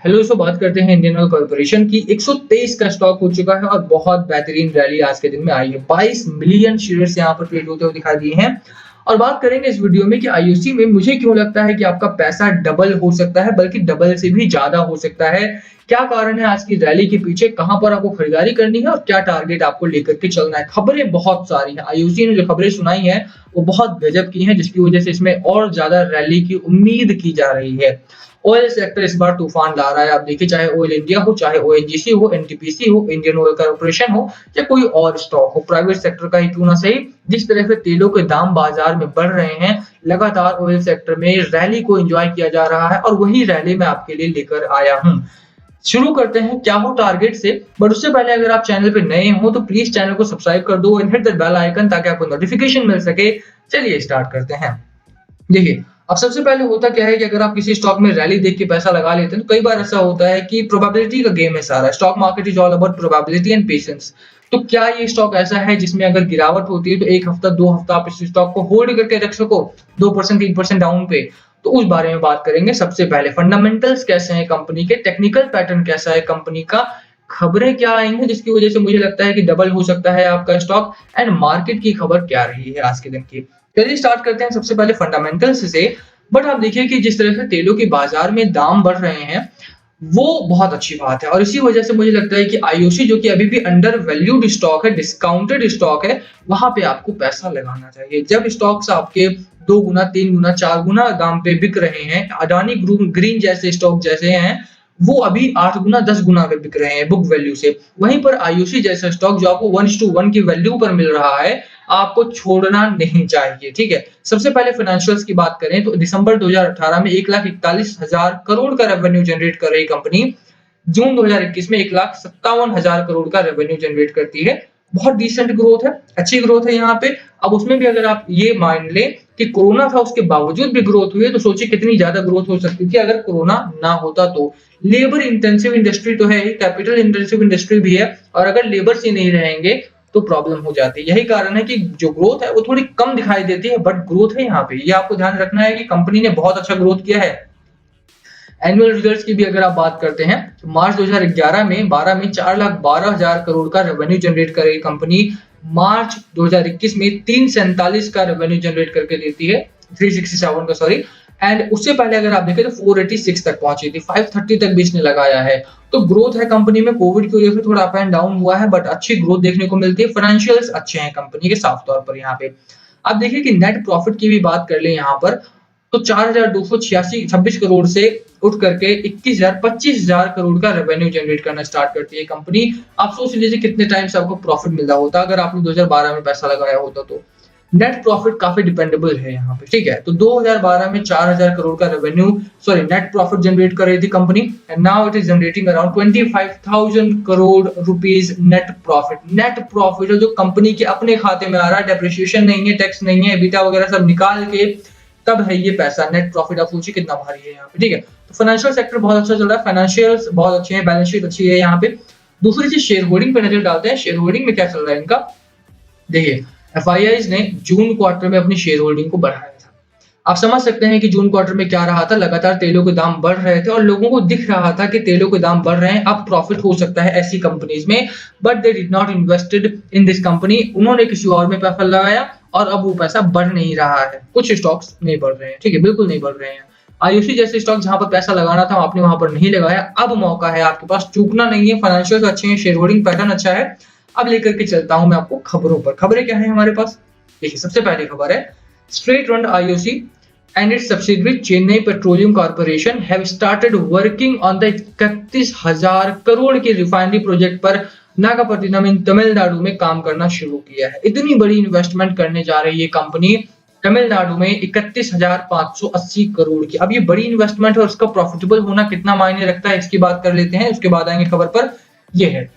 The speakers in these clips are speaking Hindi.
हेलो सो बात करते हैं इंडियन ऑयल कॉर्पोरेशन की 123 का स्टॉक हो चुका है और बहुत बेहतरीन रैली आज के दिन में आई है। 22 मिलियन शेयर्स यहाँ पर ट्रेड होते हुए दिखाई दिए हैं। और बात करेंगे इस वीडियो में कि आईओसी में मुझे क्यों लगता है कि आपका पैसा डबल हो सकता है, बल्कि डबल से भी ज्यादा हो सकता है। क्या कारण है आज की रैली के पीछे, कहां पर आपको खरीदारी करनी है और क्या टारगेट आपको लेकर के चलना है। खबरें बहुत सारी हैं, आईओसी ने जो खबरें सुनाई है वो बहुत गजब की हैं, जिसकी वजह से इसमें और ज्यादा रैली की उम्मीद की जा रही है। ऑयल सेक्टर इस बार तूफान ला रहा है। आप देखिए, चाहे ऑयल इंडिया हो, चाहे ओएनजीसी हो, एनटीपीसी हो, इंडियन ऑयल कॉर्पोरेशन हो या कोई और स्टॉक हो, प्राइवेट सेक्टर का ही क्यों ना सही, जिस तरह से तेलों के दाम बाजार में बढ़ रहे हैं, लगातार ऑयल सेक्टर में रैली को एंजॉय किया जा रहा है और वही रैली मैं आपके लिए लेकर आया हूं। शुरू करते हैं क्या हो टारगेट से, बट उससे पहले अगर आप चैनल पे नए हो तो प्लीज चैनल को सब्सक्राइब कर दो and hit the bell icon ताकि आपको नोटिफिकेशन मिल सके। चलिए स्टार्ट करते हैं। देखिए, अब सबसे पहले होता क्या है कि अगर आप किसी स्टॉक में रैली देख के पैसा लगा लेते हैं तो कई बार ऐसा होता है कि प्रोबेबिलिटी का गेम है सारा। Stock market is all about probability and patience. तो क्या ये स्टॉक ऐसा है जिसमें अगर गिरावट होती है तो एक हफ्ता दो हफ्ता आप इस स्टॉक को होल्ड करके रख सको 2% 3% डाउन पे? तो उस बारे में बात करेंगे। सबसे पहले फंडामेंटल्स कैसे हैं कंपनी के, टेक्निकल पैटर्न कैसा है कंपनी का, खबरें क्या आई हैं जिसकी वजह से मुझे लगता है कि डबल हो सकता है आपका स्टॉक, एंड मार्केट की खबर क्या रही है आज के दिन की। चलिए स्टार्ट करते हैं सबसे पहले फंडामेंटल्स से। बट आप देखिए कि जिस तरह से तेलों के बाजार में दाम बढ़ रहे हैं वो बहुत अच्छी बात है, और इसी वजह से मुझे लगता है कि आईओसी जो कि अभी भी अंडर वैल्यूड स्टॉक है, डिस्काउंटेड स्टॉक है, वहां पे आपको पैसा लगाना चाहिए। जब स्टॉक्स आपके 2 गुना 3 गुना 4 गुना दाम पे बिक रहे हैं, अडानी ग्रुप ग्रीन जैसे स्टॉक जैसे हैं वो अभी 8 गुना 10 गुना पे बिक रहे हैं बुक वैल्यू से, वहीं पर आईओसी जैसा स्टॉक जो आपको 1:1 की वैल्यू पर मिल रहा है आपको छोड़ना नहीं चाहिए। ठीक है, सबसे पहले फाइनेंशियल्स की बात करें तो दिसंबर 2018 में 1,41,000 करोड़ का रेवेन्यू जनरेट कर रही कंपनी जून 2021 में 1,57,000 करोड़ का रेवेन्यू जनरेट करती है। बहुत डिसेंट ग्रोथ है, अच्छी ग्रोथ है यहाँ पे। अब उसमें भी अगर आप ये मान लें कि कोरोना था उसके बावजूद भी ग्रोथ हुई है, तो सोचिए कितनी ज्यादा ग्रोथ हो सकती थी अगर कोरोना ना होता तो। लेबर इंटेंसिव इंडस्ट्री तो है ही, कैपिटल इंटेंसिव इंडस्ट्री भी है, और अगर लेबर से नहीं रहेंगे तो प्रॉब्लम हो जाती है। यही कारण है कि जो ग्रोथ है वो थोड़ी कम दिखाई देती है, बट ग्रोथ है यहाँ पे। ये आपको ध्यान रखना है कि कंपनी ने बहुत अच्छा ग्रोथ किया है। एनुअल रिजल्ट्स की भी अगर आप बात करते हैं तो मार्च 2011 में 4,12,000 करोड़ का रेवेन्यू जनरेट कर रही कंपनी मार्च 2021 में 347 का रेवेन्यू जनरेट करके देती है, 367 का सॉरी। एंड उससे पहले अगर आप देखें तो 486 तक पहुंची थी, 530 तक भी इसने लगाया है। तो ग्रोथ है कंपनी में, कोविड की वजह से थोड़ा अप एंड डाउन हुआ है बट अच्छी ग्रोथ देखने को मिलती है। फाइनेंशियल्स अच्छे हैं कंपनी के साफ तौर पर यहाँ पे। आप देखिए कि नेट प्रॉफिट की भी बात कर ले यहाँ पर तो 4,286 करोड़ से उठ करके 25,000 करोड़ का रेवेन्यू जनरेट करना स्टार्ट करती है कंपनी। आप सोच लीजिए कितने टाइम्स आपको प्रॉफिट मिल रहा होता अगर आपने 2012 में पैसा लगाया होता तो। नेट प्रॉफिट काफी डिपेंडेबल है यहाँ पे। ठीक है, तो 2012 में 4,000 करोड़ का रेवेन्यू नेट प्रॉफिट जनरेट कर रही थी company, and now it is generating around 25,000 crore rupees net profit. Net profit है जो कंपनी के अपने खाते में आ रहा है, डेप्रिसिएशन नहीं है, टैक्स नहीं है, एबिटा वगैरह सब निकाल के तब है ये पैसा। नेट प्रॉफिट आप सोचिए कितना भारी है यहाँ पे। ठीक है, तो फाइनेंशियल सेक्टर बहुत अच्छा चल रहा है, फाइनेंशियल्स बहुत अच्छे हैं, बैलेंस शीट अच्छी है यहाँ पे। दूसरी चीज शेयर होल्डिंग पे नजर डालते हैं। शेयर होल्डिंग में क्या चल रहा है इनका, देखिए एफआईआईज ने जून क्वार्टर में अपनी शेयर होल्डिंग को बढ़ाया था। आप समझ सकते हैं कि जून क्वार्टर में क्या रहा था, लगातार तेलों के दाम बढ़ रहे थे और लोगों को दिख रहा था कि तेलों के दाम बढ़ रहे हैं, अब प्रॉफिट हो सकता है ऐसी कंपनीज में, but they did not invested in this company. उन्होंने किसी और में पैसा लगाया और अब वो पैसा बढ़ नहीं रहा है। कुछ स्टॉक्स नहीं बढ़ रहे हैं, ठीक है, बिल्कुल नहीं बढ़ रहे हैं। आईओसी जैसे स्टॉक जहां पर पैसा लगाना था आपने वहां पर नहीं लगाया, अब मौका है आपके पास, चूकना नहीं है। फाइनेंशियल्स अच्छे हैं, शेयर होल्डिंग पैटर्न अच्छा है। अब लेकर के चलता हूं मैं आपको खबरों पर। खबरें क्या है हमारे पास, देखिए सबसे पहली खबर है straight run IOC and it's subsidiary Chennai petroleum corporation have started working on the 31,000 crore के रिफाइनरी प्रोजेक्ट पर नागापट्टिनम इन तमिलनाडु में काम करना शुरू किया है। इतनी बड़ी इन्वेस्टमेंट करने जा रही है कंपनी तमिलनाडु में 31,580 करोड़ की। अब ये बड़ी इन्वेस्टमेंट है और उसका प्रॉफिटेबल होना कितना मायने रखता है इसकी बात कर लेते हैं, उसके बाद आएंगे खबर पर। ये है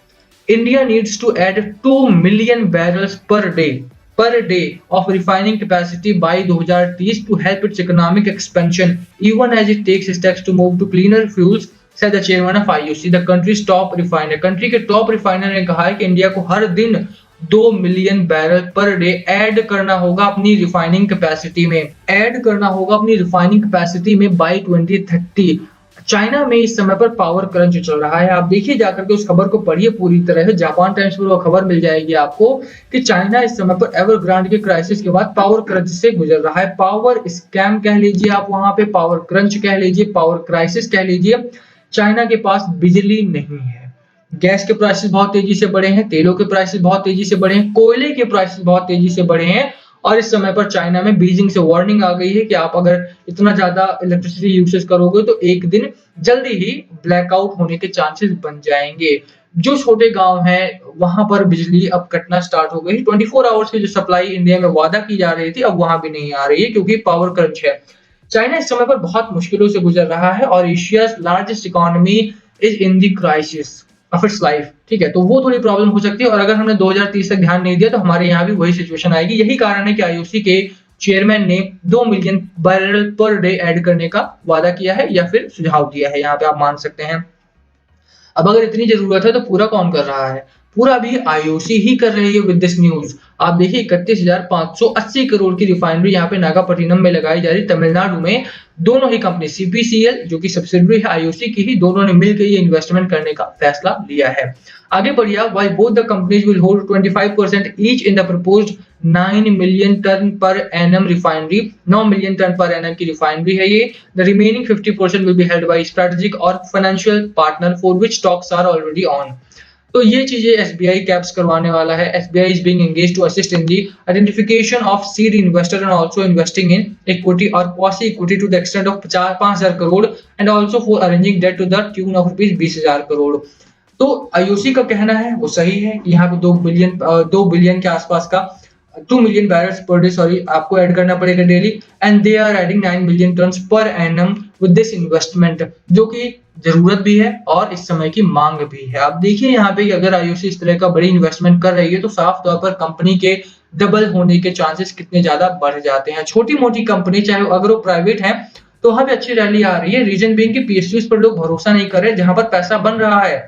India needs to add 2 million barrels per day of refining capacity by 2030 to help its economic expansion, even as it takes steps to move to cleaner fuels, said the chairman of IOC, the country's top refiner। Country के टॉप रिफाइनर ने कहा है कि इंडिया को हर दिन 2 million barrel per day add करना होगा अपनी रिफाइनिंग कैपेसिटी में, ऐड करना होगा अपनी रिफाइनिंग कैपेसिटी में बाय 2030। चाइना में इस समय पर पावर क्रंच चल रहा है। आप देखिए जाकर के उस खबर को पढ़िए पूरी तरह से। जापान टाइम्स पर वो खबर मिल जाएगी आपको कि चाइना इस समय पर एवरग्रांड के क्राइसिस के बाद पावर क्रंच से गुजर रहा है। पावर स्कैम कह लीजिए आप, वहां पे पावर क्रंच कह लीजिए, पावर क्राइसिस कह लीजिए। चाइना के पास बिजली नहीं है। गैस के प्राइसेस बहुत तेजी से बढ़े हैं, तेलों के प्राइसेस बहुत तेजी से बढ़े हैं, कोयले के प्राइसेस बहुत तेजी से बढ़े हैं। और इस समय पर चाइना में बीजिंग से वार्निंग आ गई है कि आप अगर इतना ज्यादा इलेक्ट्रिसिटी यूसेज करोगे तो एक दिन जल्दी ही ब्लैकआउट होने के चांसेस बन जाएंगे। जो छोटे गांव हैं वहां पर बिजली अब कटना स्टार्ट हो गई। 24 आवर्स की जो सप्लाई इंडिया में वादा की जा रही थी अब वहां भी नहीं आ रही है क्योंकि पावर क्रंच है। चाइना इस समय पर बहुत मुश्किलों से गुजर रहा है और Asia's largest economy is in the crisis of its life. ठीक है, तो वो थोड़ी प्रॉब्लम हो सकती है और अगर हमने 2030 तक ध्यान नहीं दिया तो हमारे यहाँ भी वही सिचुएशन आएगी। यही कारण है कि आईओसी के चेयरमैन ने 2 million barrel per day add करने का वादा किया है या फिर सुझाव दिया है, यहाँ पे आप मान सकते हैं। अब अगर इतनी जरूरत है तो पूरा कौन कर रहा है? पूरा भी आईओसी ही कर रही है विद दिस न्यूज। आप देखिए 31,580 करोड़ की रिफाइनरी यहाँ पे नागापट्टिनम में लगाई जा रही, तमिलनाडु में। दोनों ही कंपनी सीपीसीएल जो कि सब्सिडरी है आईओसी की ही, दोनों ने मिलकर ये इन्वेस्टमेंट करने का फैसला लिया है। आगे बढ़िए, while both the companies will hold 25% each in the proposed 9 million ton per annum refinery, 9 million ton per annum की रिफाइनरी है ये। The remaining 50% will be held by strategic और financial partner for which talks are already on। तो ये चीजें एसबीआई कैप्स करवाने वाला है। SBI is being engaged to assist in the identification of seed investor and also investing in equity और quasi equity to the extent of 5,000 crore and also for arranging debt to the tune of rupees 20,000 crore. तो आईओसी का कहना है वो सही है कि यहाँ पे 2 बिलियन के आसपास का 2 million barrels per day sorry आपको ऐड करना पड़ेगा daily and they are adding 9 million tonnes per annum with this investment, जो कि जरूरत भी है और इस समय की मांग भी है। आप देखिए यहाँ पे अगर आईओसी इस तरह का बड़ी इन्वेस्टमेंट कर रही है तो साफ तौर पर कंपनी के डबल होने के चांसेस कितने ज्यादा बढ़ जाते हैं। छोटी मोटी कंपनी चाहे अगर वो प्राइवेट है तो वहां पे अच्छी रैली आ रही है। रीजन बीइंग कि पीएसयूज पर लोग भरोसा नहीं कर रहे जहां पर पैसा बन रहा है।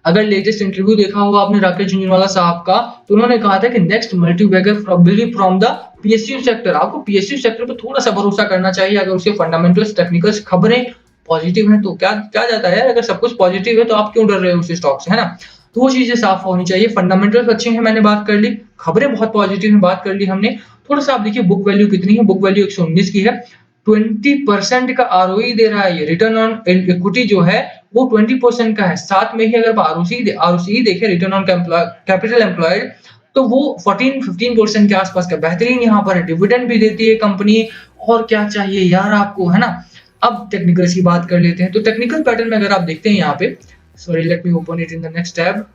अगर लेटेस्ट इंटरव्यू देखा होगा आपने राकेश झुंझुनवाला साहब का, तो उन्होंने कहा था कि next multibagger probably from the PSU sector. आपको पीएसयू सेक्टर पर थोड़ा सा भरोसा करना चाहिए। अगर उसके फंडामेंटल्स टेक्निकल्स खबरें पॉजिटिव हैं तो क्या क्या जाता है, अगर सब कुछ पॉजिटिव है तो आप क्यों डर रहे हो उस स्टॉक से, है ना। तो वो चीजें साफ होनी चाहिए। फंडामेंटल्स अच्छे हैं, मैंने बात कर ली। खबरें बहुत पॉजिटिव हैं, बात कर ली हमने। थोड़ा सा आप देखिए बुक वैल्यू कितनी है। बुक वैल्यू 119 की है। 20% का आरओई दे रहा है ये। रिटर्न ऑन इक्विटी जो है वो 20% का है। साथ में ही अगर आरओसी देखें, रिटर्न ऑन कैपिटल एम्प्लॉयड, तो वो 14-15% के आसपास का बेहतरीन यहाँ पर है। डिविडेंड भी देती है कंपनी, और क्या चाहिए यार आपको, है ना। अब टेक्निकल्स की बात कर लेते हैं। तो टेक्निकल पैटर्न में अगर आप देखते हैं यहाँ पे, sorry let me open it in the next tab.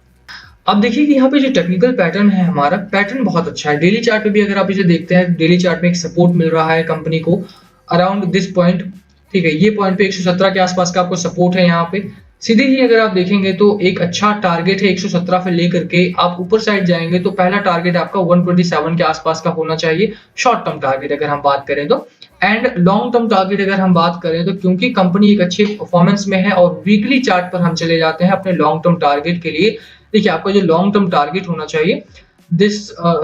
अब देखिए कि यहाँ पे जो टेक्निकल पैटर्न है हमारा, पैटर्न बहुत अच्छा है। डेली चार्ट पे भी अगर आप इसे देखते हैं, डेली चार्ट में एक सपोर्ट मिल रहा है कंपनी को अराउंड दिस पॉइंट। ठीक है, ये पॉइंट पे 117 के आसपास का आपको सपोर्ट है। यहाँ पे सीधे ही अगर आप देखेंगे तो एक अच्छा टारगेट है 117 से लेकर के आप ऊपर साइड जाएंगे तो पहला टारगेट आपका 127 के आसपास का होना चाहिए, शॉर्ट टर्म टारगेट अगर हम बात करें तो। एंड लॉन्ग टर्म टारगेट अगर हम बात करें तो क्योंकि कंपनी एक अच्छे परफॉर्मेंस में है और वीकली चार्ट पर हम चले जाते हैं अपने लॉन्ग टर्म टारगेट के लिए। देखिए आपका जो लॉन्ग टर्म टारगेट होना चाहिए this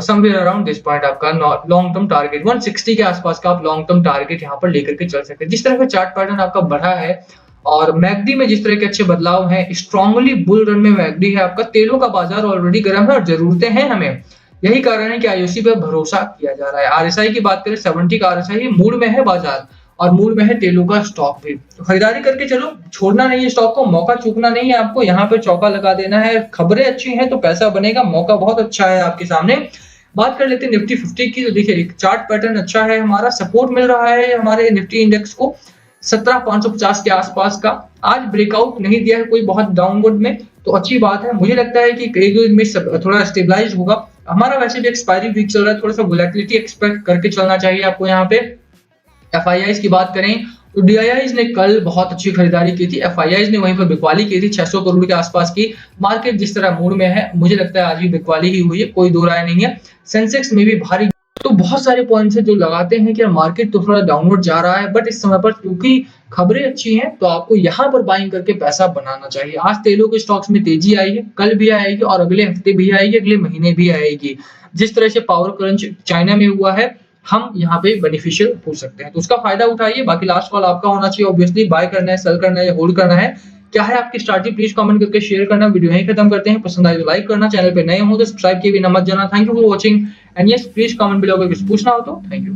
somewhere around this point, आपका लॉन्ग टर्म टारगेट 160 के आसपास का आप लॉन्ग टर्म टारगेट यहाँ पर लेकर के चल सकते हैं। जिस तरह का चार्ट पैटर्न आपका बढ़ा है और मैगडी में जिस तरह के अच्छे बदलाव हैं, स्ट्रांगली बुल रन में मैगडी है आपका। तेलों का बाजार ऑलरेडी गर्म है और जरूरतें हैं हमें। यही कारण है कि आईओसी पे भरोसा किया जा रहा है। आरएसआई की बात करें 70 का आरएसआई, मूड में है बाजार और मूड में है तेलों का स्टॉक भी। तो खरीदारी करके चलो, छोड़ना नहीं है स्टॉक को, मौका चूकना नहीं है आपको, यहाँ पे चौका लगा देना है। खबरें अच्छी हैं तो पैसा बनेगा, मौका बहुत अच्छा है आपके सामने। बात कर लेते हैं निफ्टी 50 की। तो देखिए चार्ट पैटर्न अच्छा है हमारा, सपोर्ट मिल रहा है हमारे निफ्टी इंडेक्स को 17,550 के आसपास का। आज ब्रेकआउट नहीं दिया है कोई बहुत डाउनवर्ड में, तो अच्छी बात है। मुझे लगता है कि एक दो दिन में थोड़ा स्टेबलाइज होगा। हमारा वैसे भी एक्सपायरी वीक चल रहा है, थोड़ा सा वोलेटिलिटी एक्सपेक्ट करके चलना चाहिए आपको। यहाँ पे एफआईआईज की बात करें तो डीआईआईज ने कल बहुत अच्छी खरीदारी की थी, एफआईआईज ने वहीं पर बिकवाली की थी 600 करोड़ के आसपास की। मार्केट जिस तरह मूड में है, मुझे लगता है आज भी बिकवाली ही हुई है, कोई दो राय नहीं है। सेंसेक्स में भी भारी, तो बहुत सारे पॉइंट्स है जो लगाते हैं कि मार्केट तो थोड़ा डाउनवर्ड जा रहा है, बट इस समय पर क्योंकि खबरें अच्छी हैं तो आपको यहाँ पर बाइंग करके पैसा बनाना चाहिए। आज तेलों के स्टॉक्स में तेजी आई है, कल भी आएगी और अगले हफ्ते भी आएगी, अगले महीने भी आएगी। जिस तरह से पावर क्रंच चाइना में हुआ है, हम यहाँ पे बेनिफिशियल हो सकते हैं। तो उसका फायदा उठाइए। बाकी लास्ट कॉल आपका होना चाहिए। ऑब्वियसली बाय करना है, सेल करना है या होल्ड करना है, क्या है आपकी स्ट्रैटेजी, प्लीज कमेंट करके शेयर करना। वीडियो यहीं खत्म करते हैं। पसंद आए तो लाइक करना, चैनल पे नए हो तो सब्सक्राइब किए बिना मत जाना। Thank you for watching and yes please comment below अगर कुछ पूछना हो तो। Thank you.